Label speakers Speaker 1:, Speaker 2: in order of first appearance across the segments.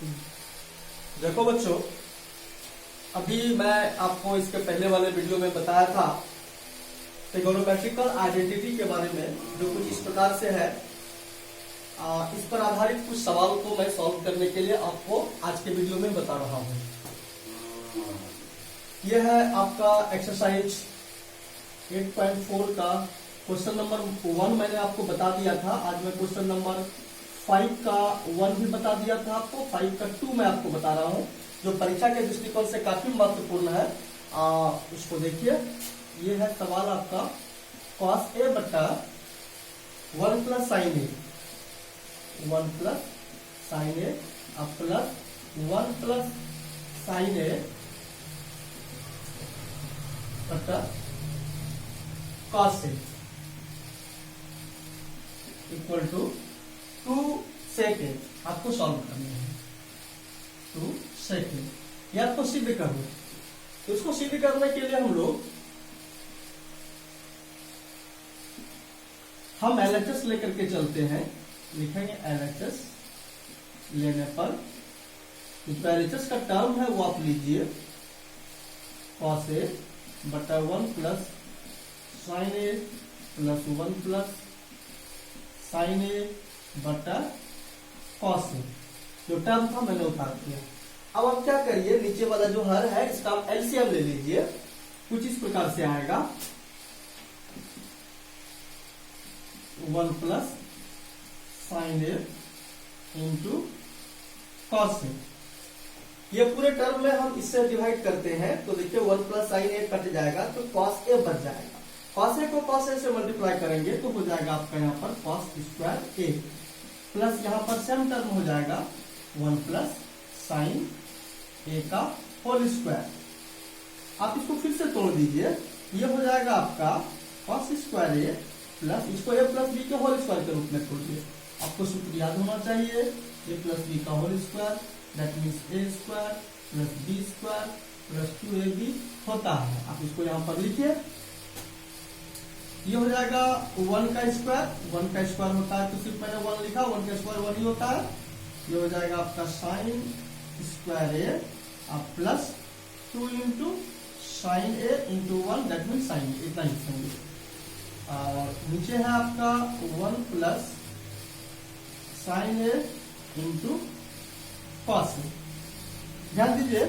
Speaker 1: देखो बच्चों, अभी मैं आपको इसके पहले वाले वीडियो में बताया था ट्रिगोनोमेट्रिकल आइडेंटिटी के बारे में, जो कुछ इस प्रकार से है। इस पर आधारित कुछ सवाल को मैं सॉल्व करने के लिए आपको आज के वीडियो में बता रहा हूँ। यह है आपका एक्सरसाइज 8.4 का क्वेश्चन नंबर 1 मैंने आपको बता दिया था। आज मैं क्वेश्चन नंबर 5 का 1 भी बता दिया था आपको, 5 का 2 मैं आपको बता रहा हूँ, जो परीक्षा के दृष्टिकोण से काफी महत्वपूर्ण है। उसको देखिए, ये है सवाल आपका cos a बटा 1 plus sine A, 1 plus sine A plus 1 plus sine A बटा cos a equal to 2 second. आपको सॉल्व करना है 2 सेकेंड। या आपको सिद्ध करना है, तो इसको सिद्ध करने के लिए हम LHS लेकर के चलते हैं। लिखेंगे LHS, लेने पर जो LHS का टर्म है वो आप लीजिए, cos a बटा 1 plus sine A plus 1 plus sine A बटा cos a। जो टर्म था मैंने उतार दिया। अब आप क्या करिए, नीचे वाला जो हर है इसका आप एलसीएम ले लीजिए। कुछ इस प्रकार से आएगा 1 plus sine A into cos a। ये पूरे टर्म में हम इससे डिवाइड करते हैं, तो देखिए 1 प्लस साइन ए कट जाएगा तो cos a बच जाएगा। cos a को cos a से मल्टीप्लाई करेंगे तो हो जाएगा आपका यहाँ पर cos स्क्वायर a प्लस यहाँ पर सेम टर्म हो जाएगा 1 प्लस साइन ए का होल स्क्वायर। आप इसको फिर से तोड़ दीजिए, ये हो जाएगा आपका cos स्क्वायर ए प्लस इसको a प्लस बी के होल स्क्वायर के रूप में तोड़िए। आपको सूत्र याद होना चाहिए, a प्लस बी का whole square that means a square plus B square plus 2ab होता है। आप इसको यहाँ पर लिखिए, ये हो जाएगा 1 का स्क्वायर होता है, तो सिर्फ मैंने 1 लिखा, 1 का स्क्वायर 1 ही होता है। ये हो जाएगा आपका sine square A plus 2 into sine A into 1 that mean sine A, इतना लिखेंगे। और नीचे है आपका 1 plus sine A into cos A. ध्यान दीजिए,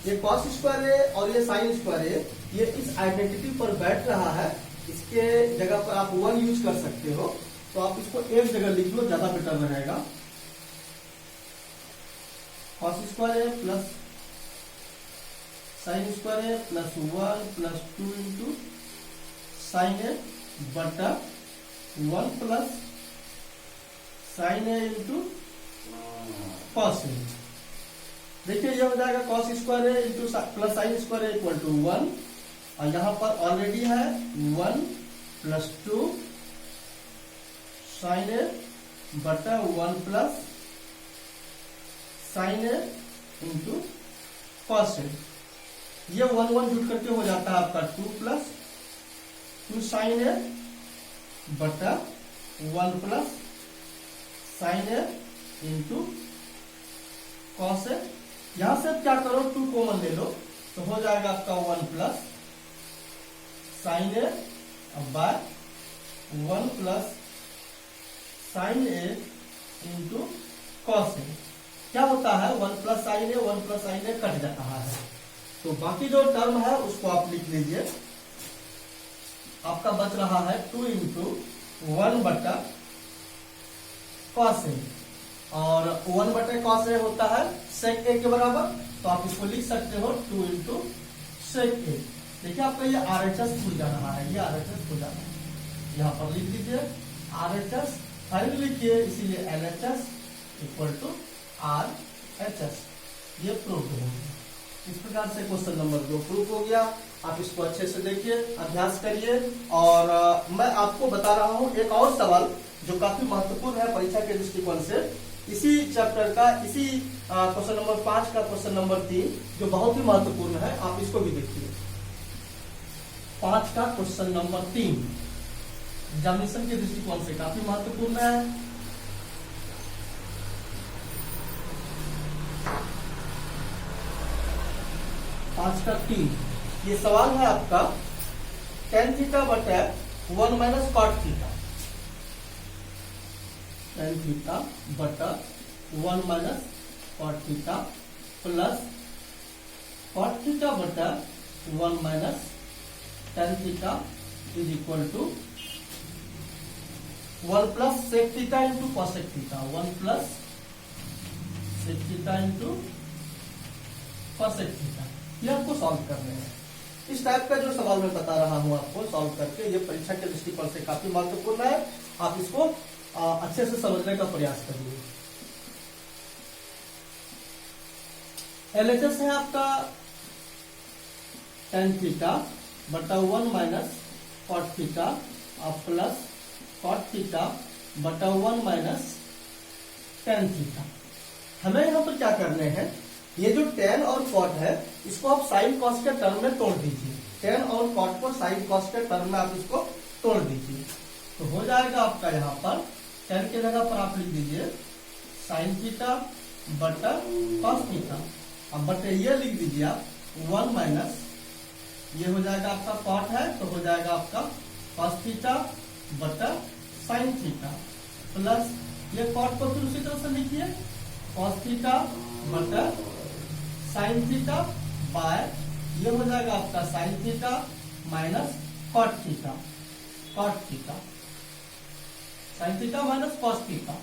Speaker 1: ये cos स्क्वायर ए और ये साइन स्क्वायर ए, ये इस आइडेंटिटी पर बैठ रहा है। इसके जगह पर आप 1 यूज कर सकते हो, तो आप इसको एक जगह लिख लो, ज्यादा बेटर रहेगा। cos square A plus sine square A plus 1 plus 2 into sine A बटा 1 plus sine A into cos A. देखिए ये हो जाएगा cos square A into plus sine square A equal to 1, और यहां पर ऑलरेडी है 1 प्लस 2 साइन ए बटा 1 plus sine A into cos ए। ये 1 जुट करके हो जाता है आपका 2 प्लस 2 साइन ए बटा 1 plus sine A into cos ए। यहां से क्या करो, 2 कॉमन ले लो, तो हो जाएगा आपका 1 plus sine A bye 1 plus sine A into cos ए। क्या होता है, 1 plus sine A 1 plus sine A cut जाता है, तो बाकी जो टर्म है उसको आप लिख लीजिए। आपका बच रहा है 2 इंटू 1 बटा cos ए, और 1 बटे cos ए होता है sec ए के बराबर, तो आप इसको लिख सकते हो 2 इंटू sec ए। देखिए आपका ये RHS खुल जा रहा है, ये RHS खुल जा रहा है, यहाँ पर लिख दीजिए RHS, फाइनल लिखिए, इसीलिए LHS इक्वल टू RHS। ये प्रूफ हो गया। इस प्रकार से क्वेश्चन नंबर 2 प्रूफ हो गया। आप इसको अच्छे से देखिए, अभ्यास करिए। और मैं आपको बता रहा हूँ एक और सवाल जो काफी महत्वपूर्ण है परीक्षा के दृष्टिकोण से, इसी चैप्टर का, इसी क्वेश्चन नंबर 5 का क्वेश्चन नंबर 3, जो बहुत ही महत्वपूर्ण है। आप इसको भी देखिए, 5 का क्वेश्चन नंबर 3 एग्जामिनेशन के दृष्टिकोण से काफी महत्वपूर्ण है। 5 का 3। ये सवाल है आपका tan थीटा बटा 1 minus cot theta. tan theta बटा 1 minus cot theta plus cot theta बटा 1 minus tan theta is equal to 1 plus sec theta into cosec theta. 1 plus sec theta into cosec theta. ये आपको solve करने हैं। इस type का जो सवाल मैं बता रहा हूं आपको सॉल्व करके, ये परीक्षा के दृष्टिकोण से काफी महत्वपूर्ण है। आप इसको अच्छे से समझने का प्रयास करिए। एलएचएस है आपका tan थीटा बटा 1 minus cot theta plus cot theta बटा 1 माइनस tan थीटा। हमें यहां पर क्या करने हैं, ये जो tan और cot है इसको आप sin cos के टर्म में तोड़ दीजिए। tan और cot को sin cos के टर्म में आप इसको तोड़ दीजिए, तो हो जाएगा आपका यहाँ पर tan की जगह पर आप लिख दीजिए sin थीटा बटा cos थीटा। अब बटे ये लिख दीजिए आप 1 माइनस, ये हो जाएगा आपका cot है तो हो जाएगा आपका cos थीटा बटा sin थीटा प्लस ये cot को फिर उसी तरह से लिखिए cos थीटा बटा sin थीटा बाय ये हो जाएगा आपका sin theta minus cot theta. cot theta sin theta minus cos theta,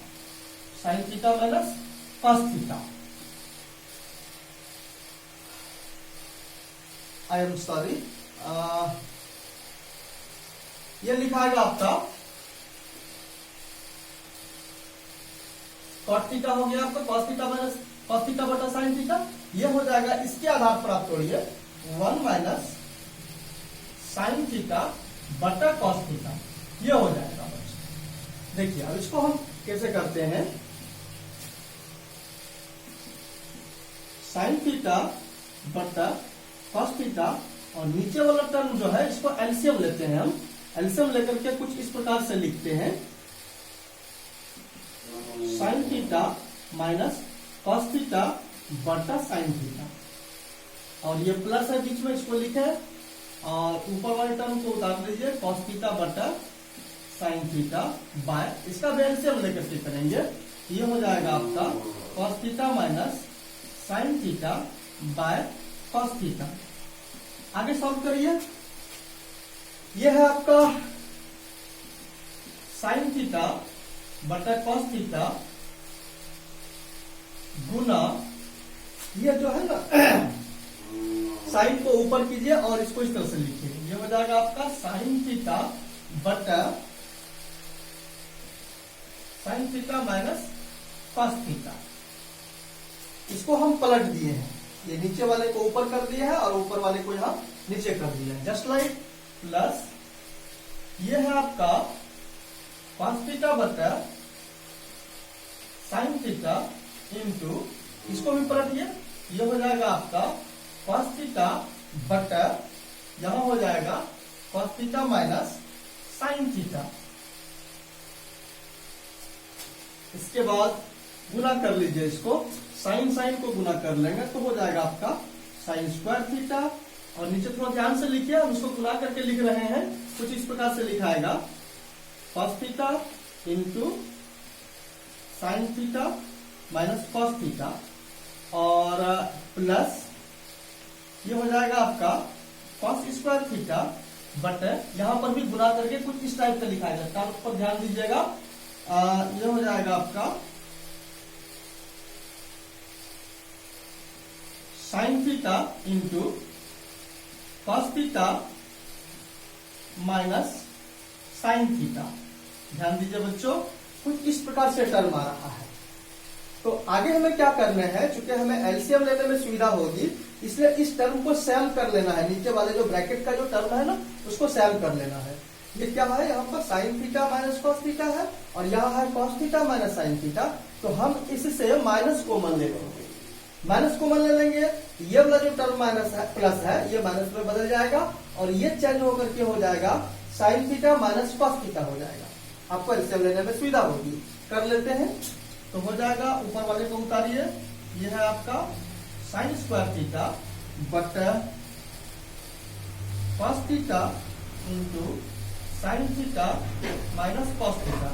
Speaker 1: sin theta minus cos theta. I am sorry, ये लिखाएगा आपका cot थीटा हो गया आपका cos theta minus cos theta बटा sin थीटा। ये हो जाएगा, इसके आधार पर आप तोड़िए 1 माइनस sin थीटा बटा cos थीटा। ये हो जाएगा बच्चे। देखिए अब इसको हम कैसे करते हैं, sin थीटा बटा cos थीटा और नीचे वाला टर्म जो है इसको एलसीएम लेते हैं। हम एलसीएम लेकर के कुछ इस प्रकार से लिखते हैं sin theta minus cos theta बटा sin थीटा, और ये प्लस है बीच में, इसको लिखे और ऊपर वाले टर्म को उतार लीजिए cos थीटा बटा sin थीटा बाय, इसका भी एलसीएम लेकर के करेंगे। ये हो जाएगा आपका cos theta minus sin theta by cos theta. आगे सॉल्व करिए। यह है आपका sin थीटा बटा cos थीटा गुना ये जो है ना साइन को ऊपर कीजिए और इसको इस तरह से लिखिए। ये हो जाएगा आपका sin थीटा बटा sin theta minus cos theta. इसको हम पलट दिए हैं, ये नीचे वाले को ऊपर कर दिया है और ऊपर वाले को यहां नीचे कर दिया है, जस्ट लाइक प्लस ये है आपका cos थीटा बटा sin थीटा इंटू, इसको भी पलटिए, ये हो जाएगा आपका cos थीटा बटा यहां हो जाएगा cos theta minus sin theta. इसके बाद गुना कर लीजिए इसको, साइन साइन को गुना कर लेंगे तो हो जाएगा आपका साइन स्क्वायर थीटा, और नीचे थोड़ा ध्यान से लिखिए, हम इसको गुना करके लिख रहे हैं, कुछ इस प्रकार से लिखाएगा cos theta into sine theta minus cos theta और प्लस ये हो जाएगा आपका cos स्क्वायर थीटा बट यहां पर भी गुना करके कुछ इस टाइप का लिखाएगा, इसका ऊपर ध्यान दीजिएगा। ये हो जाएगा आपका sign theta into cos theta minus sine theta. ध्यान दीजिए बच्चों, कुछ इस प्रकार से टर्म आ रहा है। तो आगे हमें क्या करना है, चूंकि हमें एलसीएम लेने में सुविधा होगी इसलिए इस टर्म को सैल कर लेना है, नीचे वाले जो ब्रैकेट का जो टर्म है ना उसको सैल कर लेना है। ये क्या है, यहाँ पर sine theta minus cos theta है और यहाँ है cos theta minus sine theta, तो हम इससे माइनस कॉमन ले लेंगे, माइनस कॉमन ले लेंगे, ये वाला जो टर्म माइनस है प्लस है ये माइनस में बदल जाएगा और ये चेंज होकर के हो जाएगा sign theta minus cos theta हो जाएगा। आपको एलसीएम लेने में सुविधा होगी, कर लेते हैं। तो हो जाएगा, ऊपर वाले को उतारिए ये है आपका साइन स्क्वायर थीटा बटा cos theta into sine theta minus cos theta,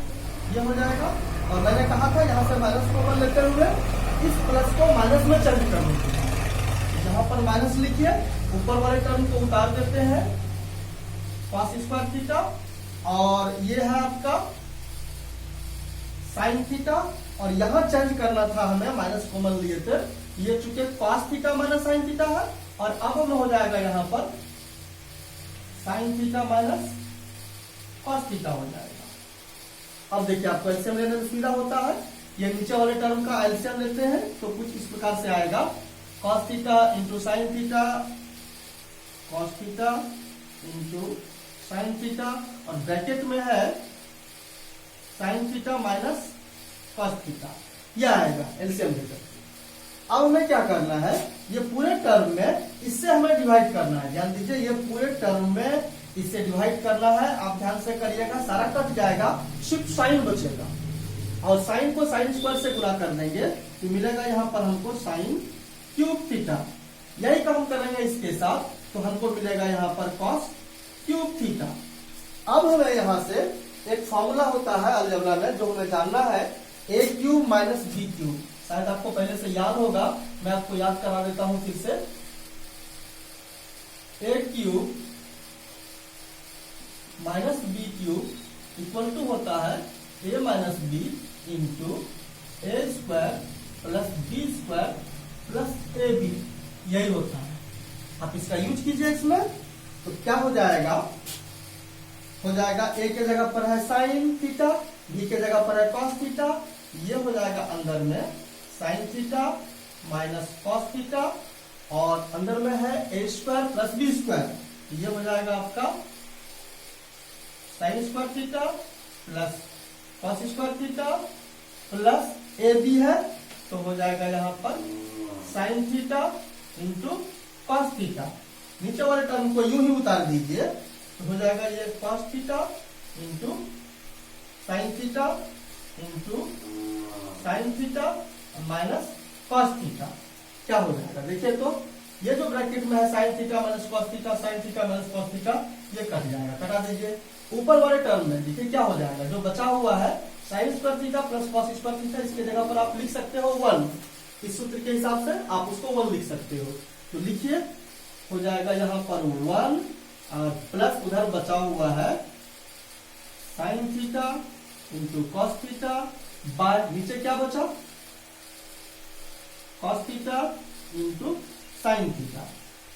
Speaker 1: ये हो जाएगा। और मैंने कहा था यहाँ से माइनस कॉमन लेते हुए इस प्लस को माइनस में चेंज करने के लिए, यहाँ पर माइनस लिखिए, ऊपर वाले टर्म को उतार देते हैं कॉस स्क्वायर थीटा, और ये है आपका साइन थीटा, और यहां चेंज करना था हमें, माइनस कॉमन लिए थे, ये चूंकि cos theta minus sine theta है, और अब हमें हो जाएगा यहां पर sine theta minus cos theta हो जाएगा। अब देखिए आपको एलसीएम लेने में सुविधा होता है, ये नीचे वाले टर्म का एलसीएम लेते हैं तो कुछ इस प्रकार से आएगा, cos theta into sine theta, cos theta into sine theta, और ब्रैकेट में है sign theta minus cos theta, यह आएगा एलसीएम लेकर। अब हमें क्या करना है, ये पूरे टर्म में इससे हमें डिवाइड करना है, ध्यान दीजिए, ये पूरे टर्म में इससे डिवाइड करना है। आप ध्यान से करिएगा, सारा कट जाएगा, सिर्फ साइन बचेगा, और साइन को साइन स्क्वायर से गुणा कर देंगे तो मिलेगा यहाँ पर हमको साइन क्यूब थीटा, यही काम करेंगे इसके साथ तो हमको मिलेगा यहाँ पर कॉस क्यूब थीटा। अब हमें यहाँ से एक फॉर्मूला होता है अलजेब्रा में जो हमें जानना है, ए क्यूब माइनस बी क्यूब, शायद आपको पहले से याद होगा, मैं आपको याद करा देता हूं फिर से। A cube minus B cube equal to होता है A minus B into A square plus B square plus A B, यही होता है। आप इसका यूज कीजिए इसमें, तो क्या हो जाएगा, ए के जगह पर है साइन थीटा, बी के जगह पर है कॉस थीटा, ये हो जाएगा अंदर में sine theta minus cos theta, और अंदर में है A square plus B square, ये हो जाएगा आपका sine square theta plus cos square theta plus A B है, तो हो जाएगा यहाँ पर sine theta into cos theta. नीचे वाले टर्म को यूं ही उतार दीजिए तो हो जाएगा ये cos theta into sine theta into sine theta minus cos theta, क्या हो जाएगा देखिए, तो ये जो ब्रैकेट में है sign theta minus cos theta, sign theta minus cos theta, ये कट जाएगा, कटा दीजिए। ऊपर वाले टर्म में देखिए क्या हो जाएगा, जो बचा हुआ है sign square theta plus cos square theta, इसके जगह पर आप लिख सकते हो 1, इस सूत्र के हिसाब से आप उसको 1 लिख सकते हो, तो लिखिए, हो जाएगा यहाँ पर 1 और प्लस उधर बचा हुआ है sign theta into cos theta by नीचे क्या बचा, cos theta into sine theta.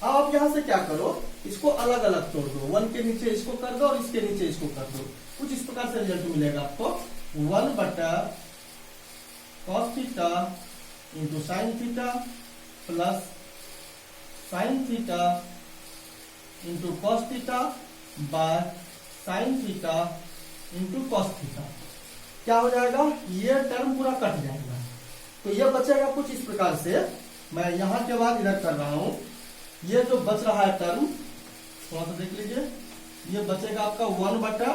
Speaker 1: अब आप यहां से क्या करो, इसको अलग अलग तोड़ दो, 1 के नीचे इसको कर दो और इसके नीचे इसको कर दो, कुछ इस प्रकार से रिजल्ट मिलेगा आपको, 1 बटा cos theta into sine theta plus sign theta into cos theta by sine theta into cos theta, क्या हो जाएगा, ये टर्म पूरा कट जाएगा, तो ये बचेगा कुछ इस प्रकार से। मैं यहां के बाद इधर कर रहा हूं, ये जो बच रहा है टर्म थोड़ा सा देख लीजिए, ये बचेगा आपका 1 बटा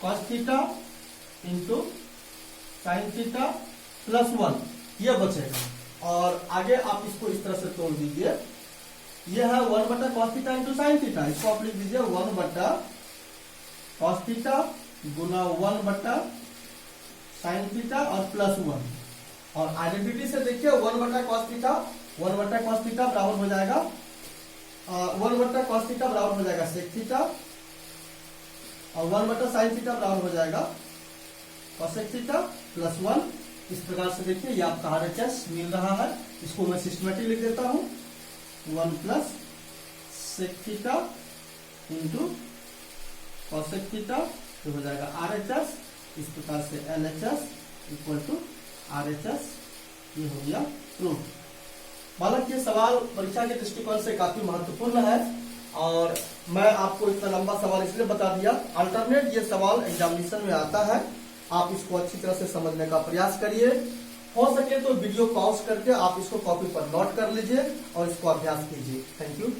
Speaker 1: cos theta into sine theta plus 1, ये बचेगा, और आगे आप इसको इस तरह से तोड़ दीजिए, ये है 1 बटा cos theta into sine theta, इसको आप लिख दीजिए 1 बटा कॉस थीटा गुना 1 बटा साइन थीटा और प्लस 1, और आइडेंटिटी से देखिए 1 बटा कॉस थीटा बराबर हो जाएगा 1 बटा कॉस थीटा बराबर हो जाएगा सेक थीटा, और 1 बटा साइन थीटा बराबर हो जाएगा कॉसेक थीटा प्लस 1। इस प्रकार से देखिए ये आपका RHS मिल रहा है, इसको मैं सिस्टमेटिक लिख देता हूं, 1 plus sec theta into cosec theta, तो हो जाएगा RHS, इस प्रकार से LHS इक्वल टू RHS, ये हो गया प्रूफ। हालांकि ये सवाल परीक्षा के दृष्टिकोण से काफी महत्वपूर्ण है, और मैं आपको इतना लंबा सवाल इसलिए बता दिया, अल्टरनेट ये सवाल एग्जामिनेशन में आता है, आप इसको अच्छी तरह से समझने का प्रयास करिए, हो सके तो वीडियो पॉज करके आप इसको कॉपी पर नोट कर लीजिए और इसको अभ्यास कीजिए। Thank you.